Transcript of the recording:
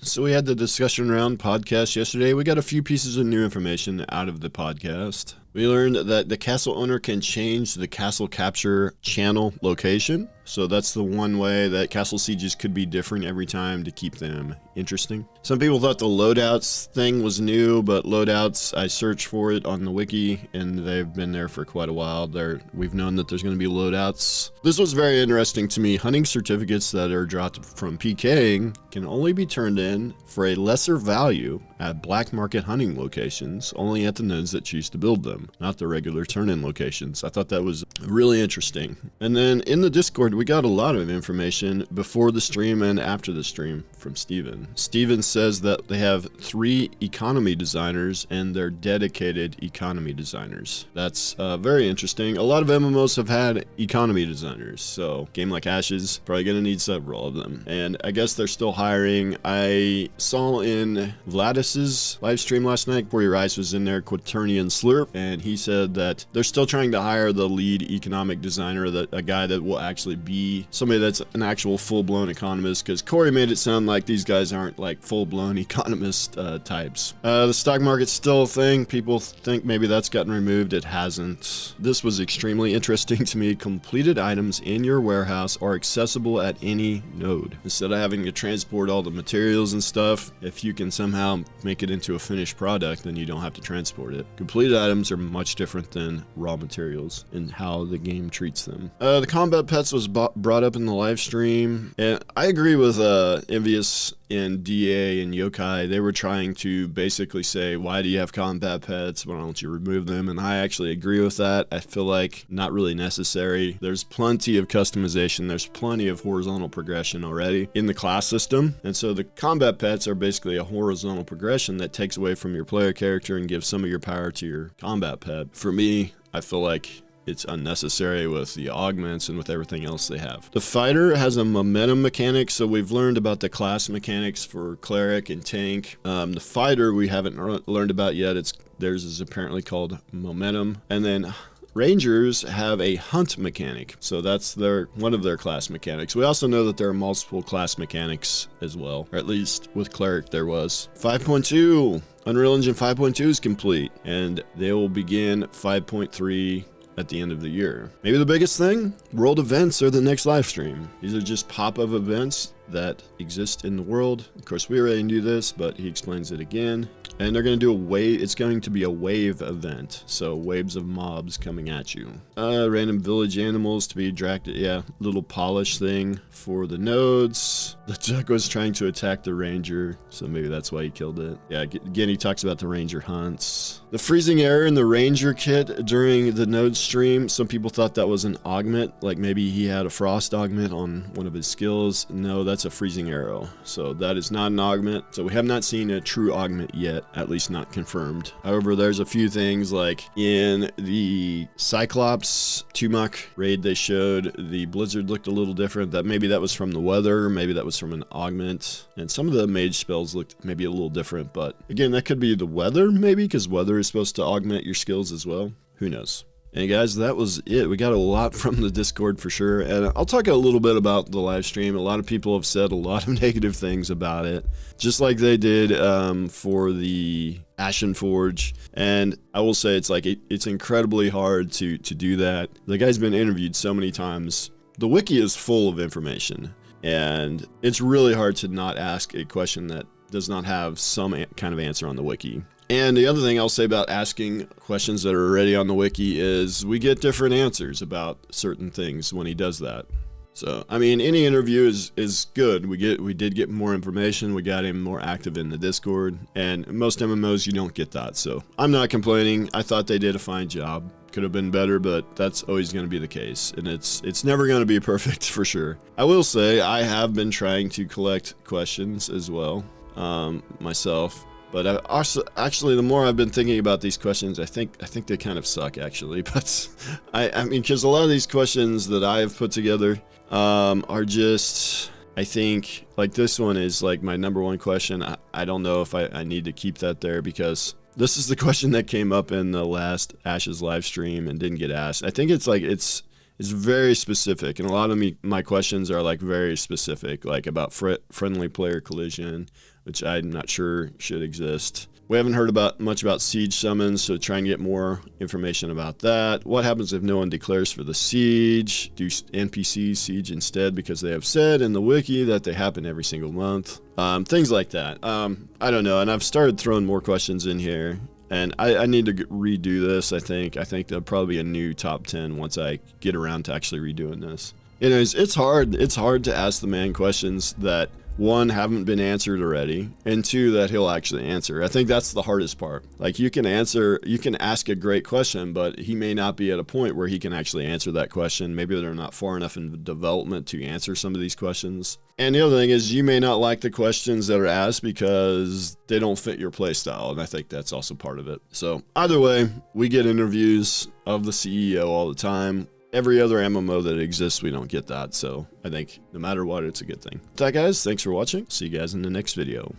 So we had the discussion round podcast yesterday. We got a few pieces of new information out of the podcast. We learned that the castle owner can change the castle capture channel location. So that's the one way that castle sieges could be different every time to keep them interesting. Some people thought the loadouts thing was new, but loadouts, I searched for it on the wiki and they've been there for quite a while. We've known that there's going to be loadouts. This was very interesting to me. Hunting certificates that are dropped from PKing can only be turned in for a lesser value at black market hunting locations, only at the nodes that choose to build them, not the regular turn-in locations. I thought that was really interesting. And then in the Discord, we got a lot of information before the stream and after the stream from Steven. Steven says that they have 3 economy designers and they're dedicated economy designers. That's very interesting. A lot of MMOs have had economy designers, so game like Ashes, probably gonna need several of them. And I guess they're still hiring. I saw in Vladis's live stream last night, Corey Rice was in there, Quaternion Slurp, and he said that they're still trying to hire the lead economic designer, a guy that will actually be somebody that's an actual full-blown economist, because Corey made it sound like these guys aren't like full-blown economist types. The stock market's still a thing. People think maybe that's gotten removed. It hasn't. This was extremely interesting to me. Completed items in your warehouse are accessible at any node. Instead of having to transport all the materials and stuff, if you can somehow make it into a finished product, then you don't have to transport it. Completed items are much different than raw materials in how the game treats them. The combat pets was brought up in the live stream, and I agree with Envious and DA and Yokai. They were trying to basically say, why do you have combat pets? Why don't you remove them? And I actually agree with that. I feel like not really necessary. There's plenty of customization. There's plenty of horizontal progression already in the class system. And so the combat pets are basically a horizontal progression that takes away from your player character and gives some of your power to your combat pet. For me, I feel like it's unnecessary with the augments and with everything else they have. The fighter has a momentum mechanic, so we've learned about the class mechanics for cleric and tank. The fighter we haven't learned about yet. Theirs is apparently called momentum. And then Rangers have a hunt mechanic, so that's one of their class mechanics. We also know that there are multiple class mechanics as well, or at least with cleric there was. 5.2, Unreal Engine 5.2 is complete, and they will begin 5.3 at the end of the year. Maybe the biggest thing, world events are the next live stream. These are just pop-up events that exist in the world. Of course, we already knew this, but he explains it again. And they're going to do a wave. It's going to be a wave event, so waves of mobs coming at you. Random village animals to be attracted. Yeah, little polish thing for the nodes. The duck was trying to attack the ranger, so maybe that's why he killed it. Yeah, again, he talks about the ranger hunts. The freezing error in the ranger kit during the node stream. Some people thought that was an augment, like maybe he had a frost augment on one of his skills. No, that's a freezing arrow, so that is not an augment. So we have not seen a true augment yet, at least not confirmed. However, there's a few things, like in the Cyclops Tumok raid they showed, the blizzard looked a little different. Maybe that was from the weather, maybe that was from an augment, and some of the mage spells looked maybe a little different, but again, that could be the weather maybe, because weather is supposed to augment your skills as well. Who knows? And guys, that was it. We got a lot from the Discord for sure. And I'll talk a little bit about the live stream. A lot of people have said a lot of negative things about it, just like they did for the Ashen Forge. And I will say it's incredibly hard to do that. The guy's been interviewed so many times. The wiki is full of information, and it's really hard to not ask a question that does not have some kind of answer on the wiki. And the other thing I'll say about asking questions that are already on the wiki is we get different answers about certain things when he does that. So, I mean, any interview is good. We did get more information. We got him more active in the Discord, and most MMOs you don't get that. So I'm not complaining. I thought they did a fine job. Could have been better, but that's always going to be the case, and it's never going to be perfect for sure. I will say I have been trying to collect questions as well myself. But I also, actually, the more I've been thinking about these questions, I think they kind of suck, actually. But I mean, because a lot of these questions that I've put together are just, I think, like this one is like my number one question. I don't know if I need to keep that there, because this is the question that came up in the last Ashes live stream and didn't get asked. I think it's very specific, and a lot of my questions are like very specific, like about friendly player collision, which I'm not sure should exist. We haven't heard much about siege summons, so try and get more information about that. What happens if no one declares for the siege? Do NPCs siege instead because they have said in the wiki that they happen every single month? Things like that. I don't know, and I've started throwing more questions in here, and I need to redo this, I think. I think there'll probably be a new top 10 once I get around to actually redoing this. Anyways, it's hard to ask the man questions that, one, haven't been answered already, and two, that he'll actually answer. I think that's the hardest part. Like, you can ask a great question, but he may not be at a point where he can actually answer that question. Maybe they're not far enough in development to answer some of these questions. And the other thing is, you may not like the questions that are asked because they don't fit your playstyle, and I think that's also part of it. So either way, we get interviews of the CEO all the time. Every other MMO that exists, we don't get that. So I think no matter what, it's a good thing. All right, guys, thanks for watching. See you guys in the next video.